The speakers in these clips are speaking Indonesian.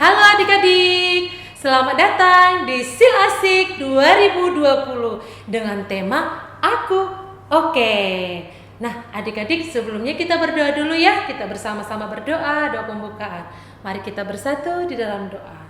Halo adik-adik, selamat datang di Sil Asik 2020 dengan tema Aku Oke. Nah adik-adik, sebelumnya kita berdoa dulu ya. Kita bersama-sama berdoa, doa pembukaan. Mari kita bersatu di dalam doa.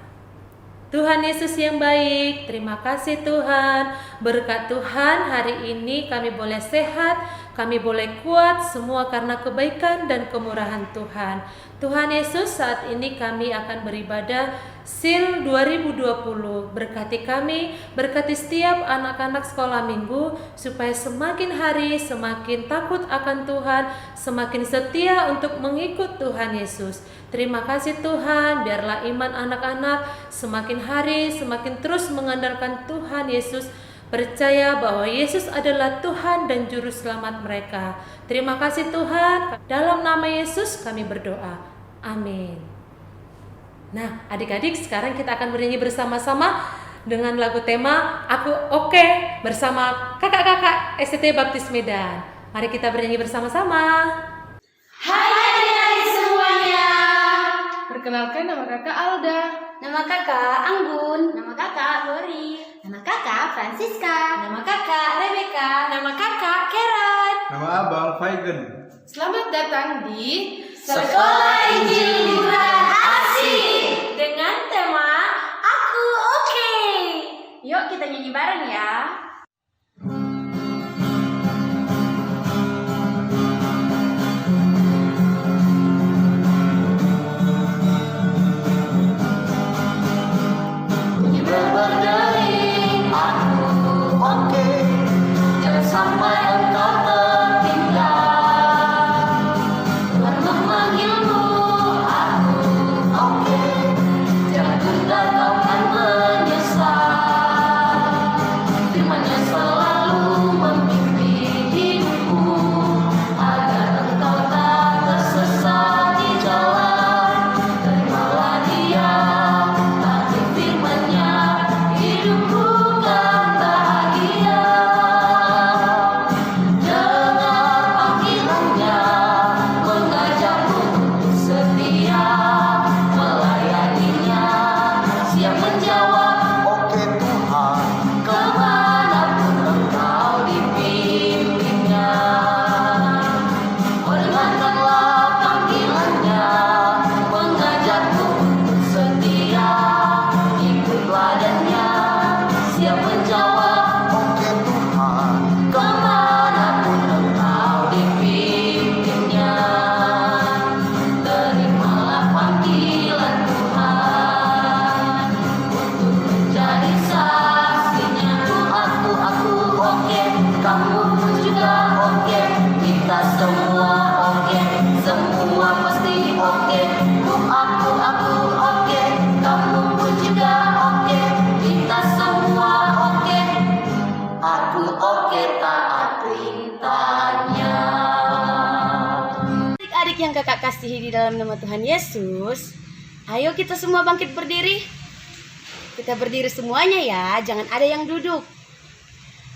Tuhan Yesus yang baik, terima kasih Tuhan. Berkat Tuhan hari ini kami boleh sehat, kami boleh kuat, semua karena kebaikan dan kemurahan Tuhan. Tuhan Yesus, saat ini kami akan beribadah Sil 2020. Berkati kami, berkati setiap anak-anak sekolah minggu, supaya semakin hari semakin takut akan Tuhan, semakin setia untuk mengikut Tuhan Yesus. Terima kasih Tuhan, biarlah iman anak-anak semakin hari semakin terus mengandalkan Tuhan Yesus, percaya bahwa Yesus adalah Tuhan dan Juru Selamat mereka. Terima kasih Tuhan, dalam nama Yesus kami berdoa. Amin. Nah adik-adik, sekarang kita akan bernyanyi bersama-sama dengan lagu tema Aku Oke bersama kakak-kakak STT Baptis Medan. Mari kita bernyanyi bersama-sama. Hai adik-adik semuanya. Perkenalkan, nama kakak Alda. Nama kakak Anggun. Nama kakak Lori. Nama kakak Francisca. Nama kakak Rebecca. Nama kakak Kerat. Nama abang Faigen. Selamat datang di Sekolah Injil Liburan Asik dengan tema Aku Oke. Yuk kita nyanyi bareng ya. Berdering, aku oke, jangan sampai engkau tertinggal. Tuhan memanggilmu, aku oke, jangan tunda kau akan menyesal. Firman-Nya selalu memimpin hidupmu, agar engkau tak tersesat di jalan. Terimalah Dia, taati firman-Nya, hidupku kan bahagia. Dengar panggilan-Nya, mengajakmu untuk setia melayaninya, siap menjawab oke Tuhan, kemanapun engkau dipimpinnya. Oh dengarkanlah panggilan-Nya, mengajakmu untuk setia, ikut ladannya, siap menjawab oke Tuhan, kemanapun engkau dipimpinnya. Terimalah panggilan Tuhan untuk menjadi saksinya. Aku oke, kamu pun juga oke, kita semua oke, semua pasti oke. Aku oke, kamu pun juga oke, kita semua oke. Aku oke, taat perintahnya. Adik-adik yang kakak kasihi di dalam nama Tuhan Yesus, ayo kita semua bangkit berdiri. Kita berdiri semuanya ya, jangan ada yang duduk.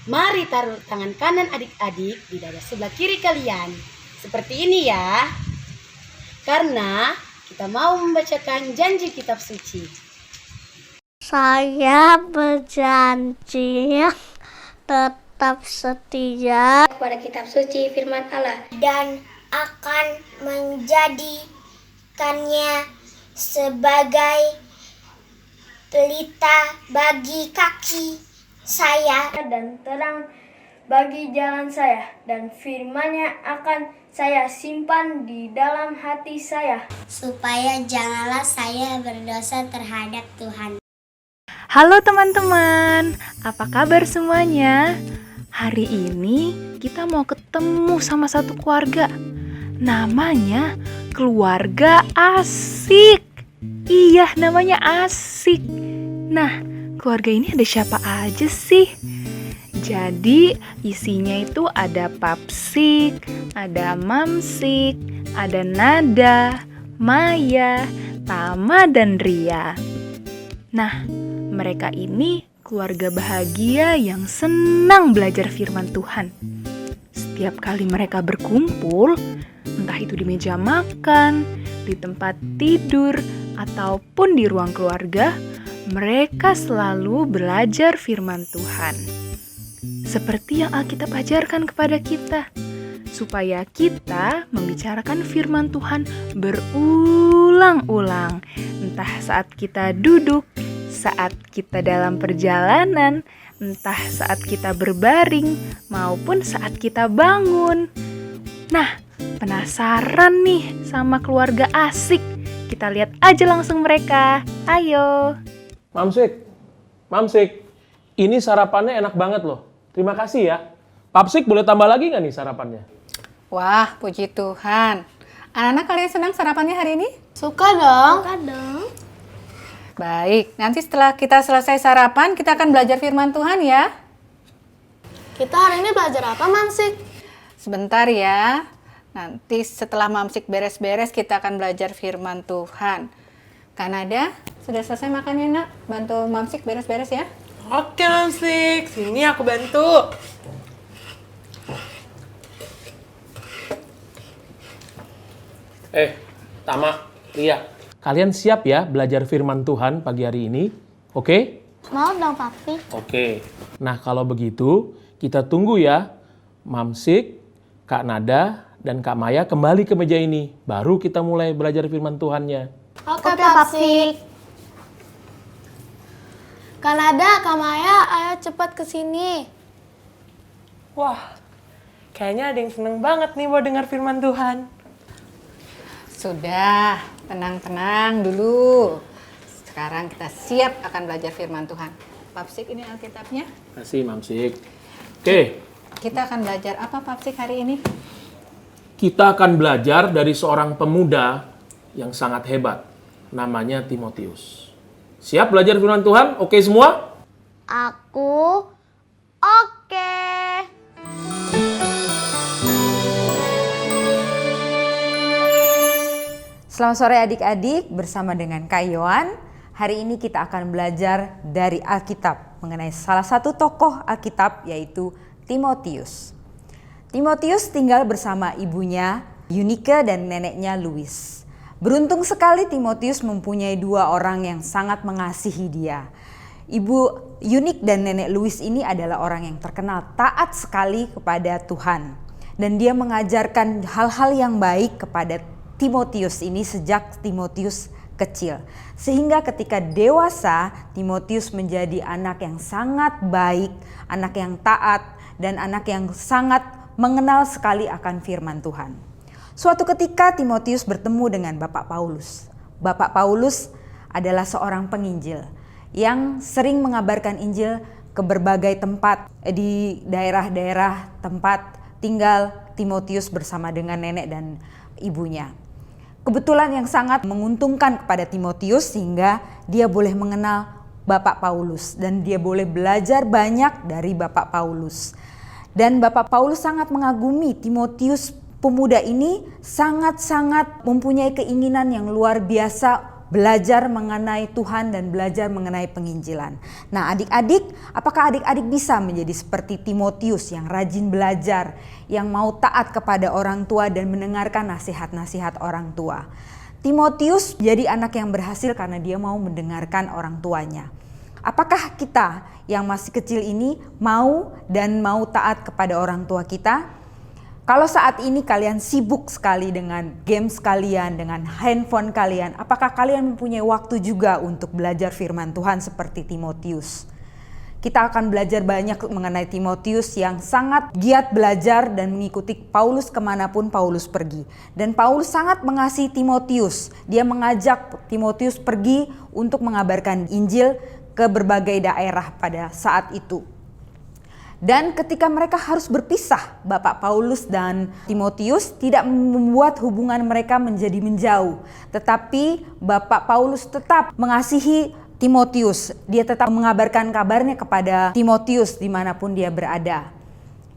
Mari taruh tangan kanan adik-adik di dada sebelah kiri kalian. Seperti ini ya. Karena kita mau membacakan janji kitab suci. Saya berjanji tetap setia kepada kitab suci firman Allah dan akan menjadikannya sebagai pelita bagi kaki saya dan terang bagi jalan saya, dan firman-Nya akan saya simpan di dalam hati saya, supaya janganlah saya berdosa terhadap Tuhan. Halo teman-teman, apa kabar semuanya? Hari ini kita mau ketemu sama satu keluarga. Namanya Keluarga Asik. Iya, namanya Asik. Nah, keluarga ini ada siapa aja sih? Jadi isinya itu ada Papsik, ada Mamsik, ada Nada, Maya, Tama, dan Ria. Nah, mereka ini keluarga bahagia yang senang belajar firman Tuhan. Setiap kali mereka berkumpul, entah itu di meja makan, di tempat tidur, ataupun di ruang keluarga, mereka selalu belajar firman Tuhan. Seperti yang Alkitab ajarkan kepada kita, supaya kita membicarakan firman Tuhan berulang-ulang, entah saat kita duduk, saat kita dalam perjalanan, entah saat kita berbaring, maupun saat kita bangun. Nah, penasaran nih sama keluarga asik? Kita lihat aja langsung mereka. Ayo. Mamsik, ini sarapannya enak banget loh. Terima kasih ya. Papsik boleh tambah lagi nggak nih sarapannya? Wah, puji Tuhan. Anak-anak kalian senang sarapannya hari ini? Suka dong. Baik, nanti setelah kita selesai sarapan, kita akan belajar firman Tuhan ya. Kita hari ini belajar apa, Mamsik? Sebentar ya. Nanti setelah Mamsik beres-beres, kita akan belajar firman Tuhan. Kanada, sudah selesai makannya, Nak? Bantu Mamsik beres-beres ya. Oke, Mamsik. Sini aku bantu. Tama, Lia. Kalian siap ya belajar firman Tuhan pagi hari ini? Oke? Mau dong, Papi. Oke. Nah, kalau begitu, kita tunggu ya. Mamsik, Kak Nada, dan Kak Maya kembali ke meja ini. Baru kita mulai belajar firman Tuhannya. Oke, Papsik. Kanada, Kak Maya, ayo cepat ke sini. Wah, kayaknya ada yang seneng banget nih mau dengar firman Tuhan. Sudah, tenang-tenang dulu. Sekarang kita siap akan belajar firman Tuhan. Papsik, ini Alkitabnya. Terima kasih, Mamsik. Oke. Kita akan belajar apa, Papsik, hari ini? Kita akan belajar dari seorang pemuda yang sangat hebat. Namanya Timotius. Siap belajar firman Tuhan? Oke semua? Aku oke. Selamat sore adik-adik, bersama dengan Kak Yohan. Hari ini kita akan belajar dari Alkitab mengenai salah satu tokoh Alkitab, yaitu Timotius. Timotius tinggal bersama ibunya Eunike dan neneknya Louis. Beruntung sekali Timotius mempunyai dua orang yang sangat mengasihi dia. Ibu Eunike dan nenek Louis ini adalah orang yang terkenal taat sekali kepada Tuhan. Dan dia mengajarkan hal-hal yang baik kepada Timotius ini sejak Timotius kecil. Sehingga ketika dewasa, Timotius menjadi anak yang sangat baik, anak yang taat, dan anak yang sangat mengenal sekali akan firman Tuhan. Suatu ketika Timotius bertemu dengan Bapak Paulus. Bapak Paulus adalah seorang penginjil yang sering mengabarkan Injil ke berbagai tempat di daerah-daerah tempat tinggal Timotius bersama dengan nenek dan ibunya. Kebetulan yang sangat menguntungkan kepada Timotius sehingga dia boleh mengenal Bapak Paulus dan dia boleh belajar banyak dari Bapak Paulus. Dan Bapak Paulus sangat mengagumi Timotius, pemuda ini sangat-sangat mempunyai keinginan yang luar biasa belajar mengenai Tuhan dan belajar mengenai penginjilan. Nah, adik-adik, apakah adik-adik bisa menjadi seperti Timotius yang rajin belajar, yang mau taat kepada orang tua dan mendengarkan nasihat-nasihat orang tua? Timotius jadi anak yang berhasil karena dia mau mendengarkan orang tuanya. Apakah kita yang masih kecil ini mau taat kepada orang tua kita? Kalau saat ini kalian sibuk sekali dengan games kalian, dengan handphone kalian, apakah kalian mempunyai waktu juga untuk belajar firman Tuhan seperti Timotius? Kita akan belajar banyak mengenai Timotius yang sangat giat belajar dan mengikuti Paulus kemanapun Paulus pergi. Dan Paulus sangat mengasihi Timotius. Dia mengajak Timotius pergi untuk mengabarkan Injil ke berbagai daerah pada saat itu. Dan ketika mereka harus berpisah, Bapak Paulus dan Timotius tidak membuat hubungan mereka menjadi menjauh. Tetapi Bapak Paulus tetap mengasihi Timotius. Dia tetap mengabarkan kabarnya kepada Timotius dimanapun dia berada.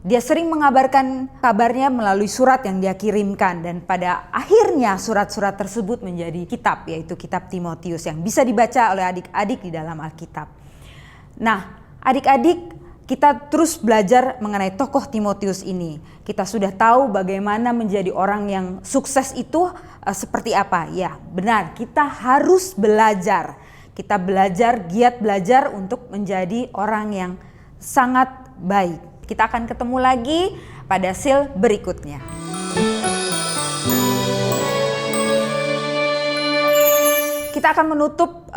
Dia sering mengabarkan kabarnya melalui surat yang dia kirimkan. Dan pada akhirnya surat-surat tersebut menjadi kitab, yaitu kitab Timotius yang bisa dibaca oleh adik-adik di dalam Alkitab. Nah, adik-adik, kita terus belajar mengenai tokoh Timotius ini. Kita sudah tahu bagaimana menjadi orang yang sukses itu seperti apa. Ya, benar, kita harus belajar. Kita belajar, giat belajar untuk menjadi orang yang sangat baik. Kita akan ketemu lagi pada sil berikutnya. Kita akan menutup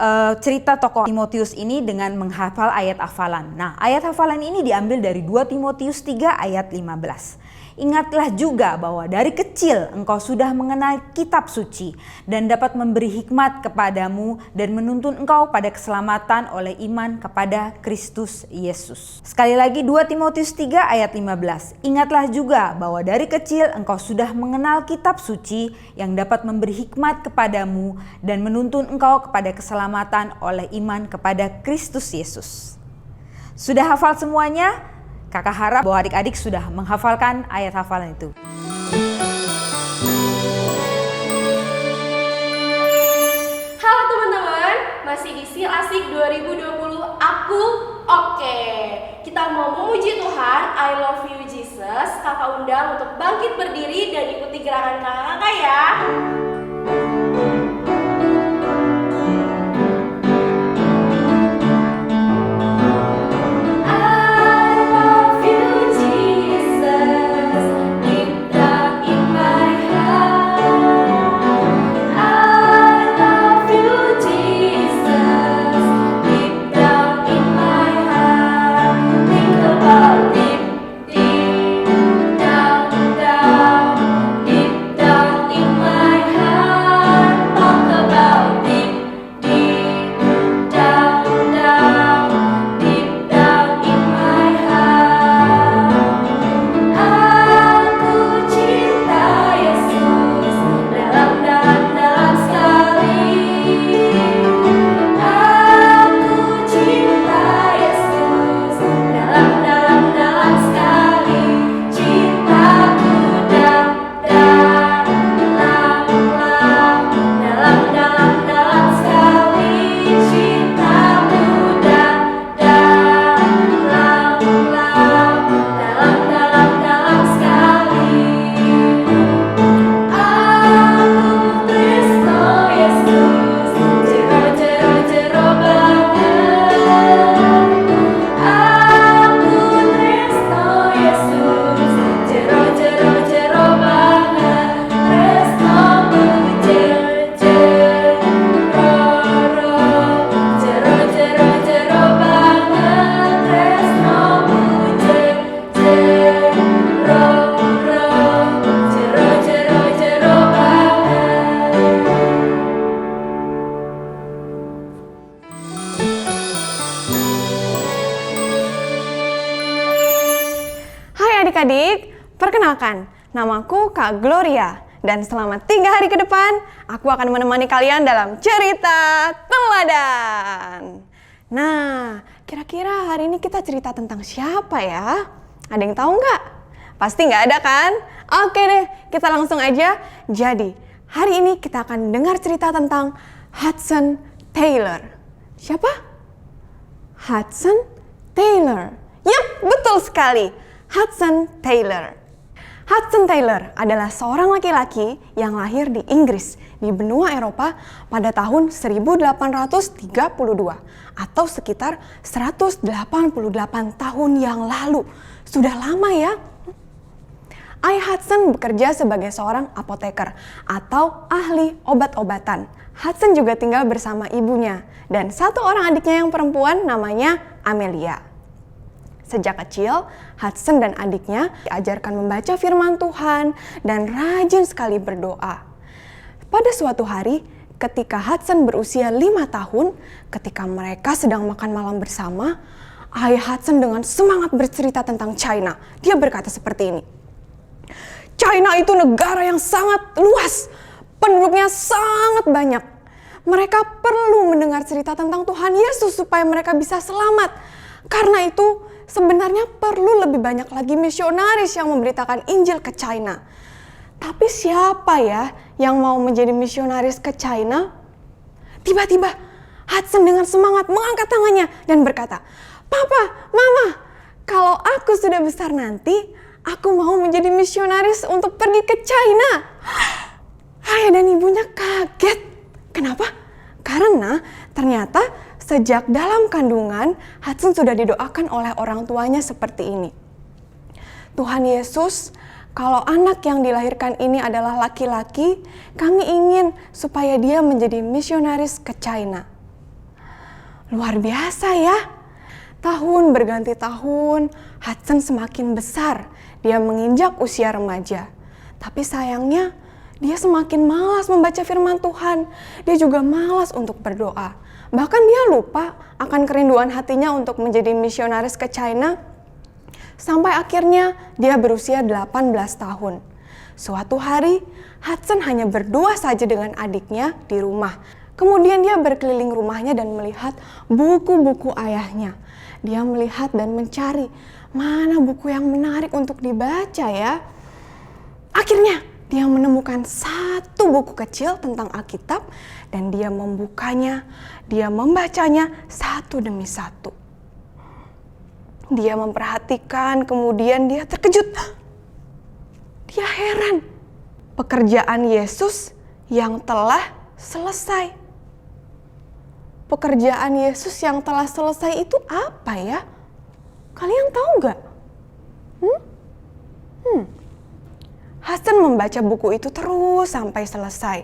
cerita tokoh Timotius ini dengan menghafal ayat hafalan. Nah, ayat hafalan ini diambil dari 2 Timotius 3 ayat 15. Ingatlah juga bahwa dari kecil engkau sudah mengenal kitab suci dan dapat memberi hikmat kepadamu dan menuntun engkau pada keselamatan oleh iman kepada Kristus Yesus. Sekali lagi 2 Timotius 3 ayat 15. Ingatlah juga bahwa dari kecil engkau sudah mengenal kitab suci yang dapat memberi hikmat kepadamu dan menuntun engkau kepada keselamatan oleh iman kepada Kristus Yesus. Sudah hafal semuanya? Kakak harap bahwa adik-adik sudah menghafalkan ayat hafalan itu. Halo teman-teman, masih di Sil Asik 2020 Aku Oke. Kita mau memuji Tuhan, I love you Jesus. Kakak undang untuk bangkit berdiri dan ikuti gerakan kakak-kakak ya. Adik-adik, perkenalkan, namaku Kak Gloria. Dan selama 3 hari ke depan, aku akan menemani kalian dalam cerita teladan. Nah, kira-kira hari ini kita cerita tentang siapa ya? Ada yang tahu nggak? Pasti nggak ada kan? Oke deh, kita langsung aja. Jadi, hari ini kita akan dengar cerita tentang Hudson Taylor. Siapa? Hudson Taylor. Yap, betul sekali. Hudson Taylor. Hudson Taylor adalah seorang laki-laki yang lahir di Inggris, di benua Eropa pada tahun 1832 atau sekitar 188 tahun yang lalu. Sudah lama ya. Ayah Hudson bekerja sebagai seorang apoteker atau ahli obat-obatan. Hudson juga tinggal bersama ibunya dan satu orang adiknya yang perempuan namanya Amelia. Sejak kecil, Hudson dan adiknya diajarkan membaca firman Tuhan dan rajin sekali berdoa. Pada suatu hari, ketika Hudson berusia 5 tahun, ketika mereka sedang makan malam bersama, ayah Hudson dengan semangat bercerita tentang China. Dia berkata seperti ini. China itu negara yang sangat luas, penduduknya sangat banyak. Mereka perlu mendengar cerita tentang Tuhan Yesus supaya mereka bisa selamat. Karena itu, sebenarnya perlu lebih banyak lagi misionaris yang memberitakan Injil ke China. Tapi siapa ya yang mau menjadi misionaris ke China? Tiba-tiba Hudson dengan semangat mengangkat tangannya dan berkata, Papa, Mama, Kalau aku sudah besar nanti, aku mau menjadi misionaris untuk pergi ke China. Ayah dan ibunya kaget. Kenapa? Karena ternyata sejak dalam kandungan, Hudson sudah didoakan oleh orang tuanya seperti ini. Tuhan Yesus, kalau anak yang dilahirkan ini adalah laki-laki, kami ingin supaya dia menjadi misionaris ke China. Luar biasa ya. Tahun berganti tahun, Hudson semakin besar. Dia menginjak usia remaja. Tapi sayangnya, dia semakin malas membaca firman Tuhan. Dia juga malas untuk berdoa. Bahkan dia lupa akan kerinduan hatinya untuk menjadi misionaris ke China. Sampai akhirnya dia berusia 18 tahun. Suatu hari, Hudson hanya berdua saja dengan adiknya di rumah. Kemudian dia berkeliling rumahnya dan melihat buku-buku ayahnya. Dia melihat dan mencari mana buku yang menarik untuk dibaca ya. Akhirnya dia menemukan satu buku kecil tentang Alkitab dan dia membukanya, dia membacanya satu demi satu. Dia memperhatikan, kemudian dia terkejut. Dia heran. Pekerjaan Yesus yang telah selesai. Pekerjaan Yesus yang telah selesai itu apa ya? Kalian tahu nggak? Hudson membaca buku itu terus sampai selesai.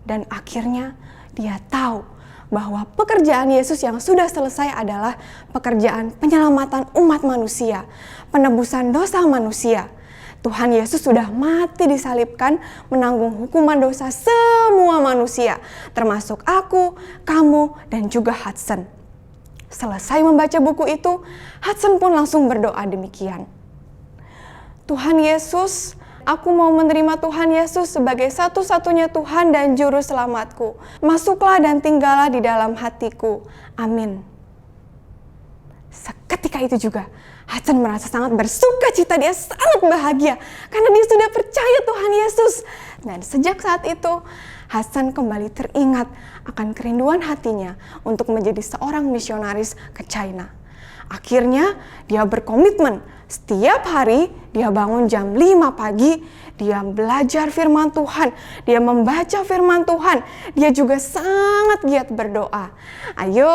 Dan akhirnya dia tahu bahwa pekerjaan Yesus yang sudah selesai adalah pekerjaan penyelamatan umat manusia, penebusan dosa manusia. Tuhan Yesus sudah mati disalibkan menanggung hukuman dosa semua manusia, termasuk aku, kamu, dan juga Hudson. Selesai membaca buku itu, Hudson pun langsung berdoa demikian. Tuhan Yesus, aku mau menerima Tuhan Yesus sebagai satu-satunya Tuhan dan Juru Selamatku. Masuklah dan tinggallah di dalam hatiku. Amin. Seketika itu juga, Hudson merasa sangat bersuka cita, dia sangat bahagia karena dia sudah percaya Tuhan Yesus. Dan sejak saat itu, Hudson kembali teringat akan kerinduan hatinya untuk menjadi seorang misionaris ke China. Akhirnya dia berkomitmen, setiap hari dia bangun jam 5 pagi, dia belajar firman Tuhan, dia membaca firman Tuhan, dia juga sangat giat berdoa. Ayo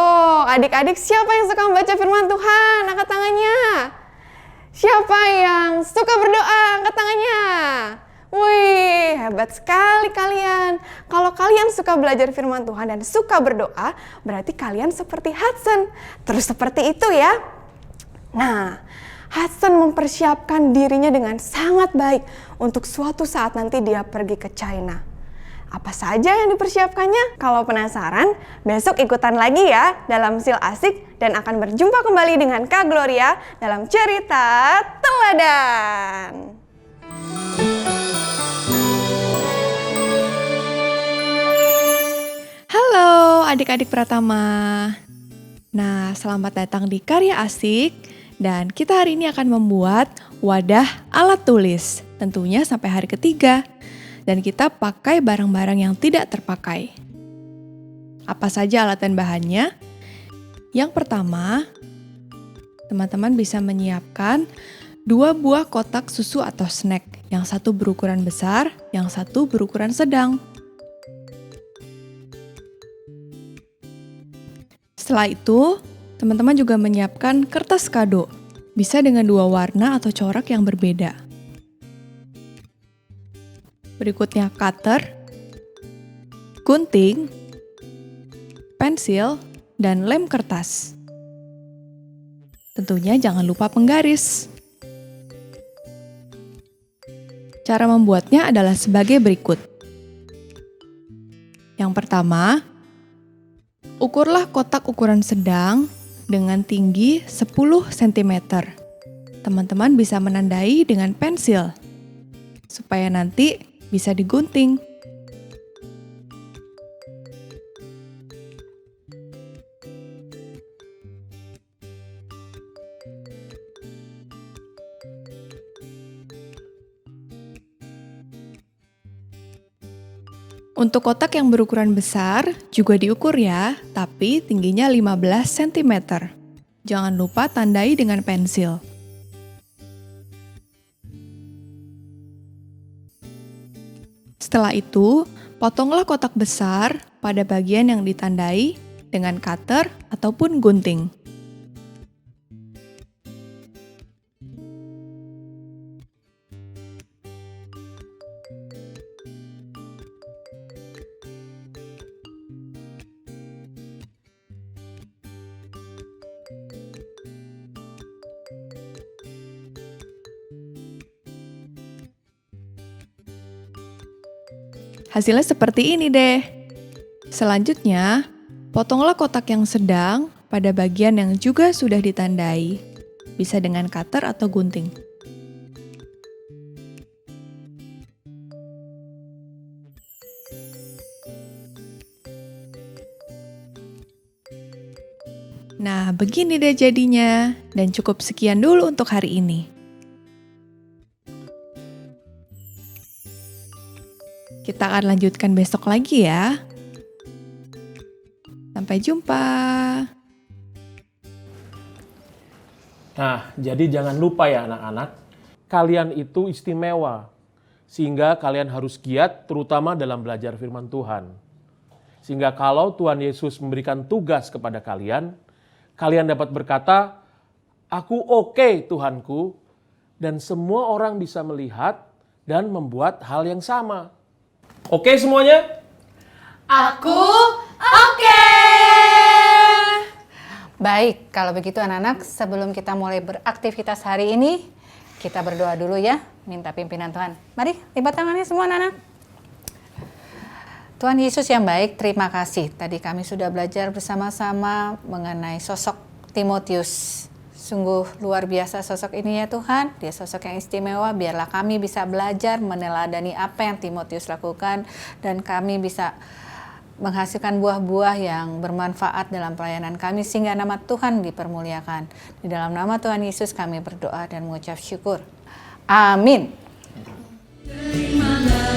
adik-adik, siapa yang suka membaca firman Tuhan? Angkat tangannya. Siapa yang suka berdoa? Angkat tangannya. Wih, hebat sekali kalian. Kalau kalian suka belajar firman Tuhan dan suka berdoa, berarti kalian seperti Hudson. Terus seperti itu ya. Nah, Hudson mempersiapkan dirinya dengan sangat baik untuk suatu saat nanti dia pergi ke China. Apa saja yang dipersiapkannya? Kalau penasaran, besok ikutan lagi ya dalam Sil Asik dan akan berjumpa kembali dengan Kak Gloria dalam cerita teladan. Halo adik-adik Pratama. Nah, selamat datang di Karya Asik dan kita hari ini akan membuat wadah alat tulis. Tentunya sampai hari ketiga. Dan kita pakai barang-barang yang tidak terpakai. Apa saja alat dan bahannya? Yang pertama, teman-teman bisa menyiapkan 2 buah kotak susu atau snack. Yang satu berukuran besar, yang satu berukuran sedang. Setelah itu, teman-teman juga menyiapkan kertas kado. Bisa dengan 2 warna atau corak yang berbeda. Berikutnya cutter, gunting, pensil, dan lem kertas. Tentunya jangan lupa penggaris. Cara membuatnya adalah sebagai berikut. Yang pertama, ukurlah kotak ukuran sedang dengan tinggi 10 cm. Teman-teman bisa menandai dengan pensil, supaya nanti bisa digunting. Untuk kotak yang berukuran besar juga diukur ya, tapi tingginya 15 cm. Jangan lupa tandai dengan pensil. Setelah itu, potonglah kotak besar pada bagian yang ditandai dengan cutter ataupun gunting. Hasilnya seperti ini deh. Selanjutnya, potonglah kotak yang sedang pada bagian yang juga sudah ditandai. Bisa dengan cutter atau gunting. Nah, begini deh jadinya. Dan cukup sekian dulu untuk hari ini. Kita akan lanjutkan besok lagi ya. Sampai jumpa. Nah, jadi jangan lupa ya anak-anak, kalian itu istimewa. Sehingga kalian harus giat terutama dalam belajar firman Tuhan. Sehingga kalau Tuhan Yesus memberikan tugas kepada kalian, kalian dapat berkata, "Aku oke, Tuhanku," dan semua orang bisa melihat dan membuat hal yang sama. Oke semuanya? Aku oke. Baik, kalau begitu anak-anak, sebelum kita mulai beraktivitas hari ini, kita berdoa dulu ya, minta pimpinan Tuhan. Mari, lipat tangannya semua anak-anak. Tuhan Yesus yang baik, terima kasih. Tadi kami sudah belajar bersama-sama mengenai sosok Timotius. Sungguh luar biasa sosok ini ya Tuhan. Dia sosok yang istimewa. Biarlah kami bisa belajar meneladani apa yang Timotius lakukan. Dan kami bisa menghasilkan buah-buah yang bermanfaat dalam pelayanan kami. Sehingga nama Tuhan dipermuliakan. Di dalam nama Tuhan Yesus kami berdoa dan mengucap syukur. Amin. Terimalah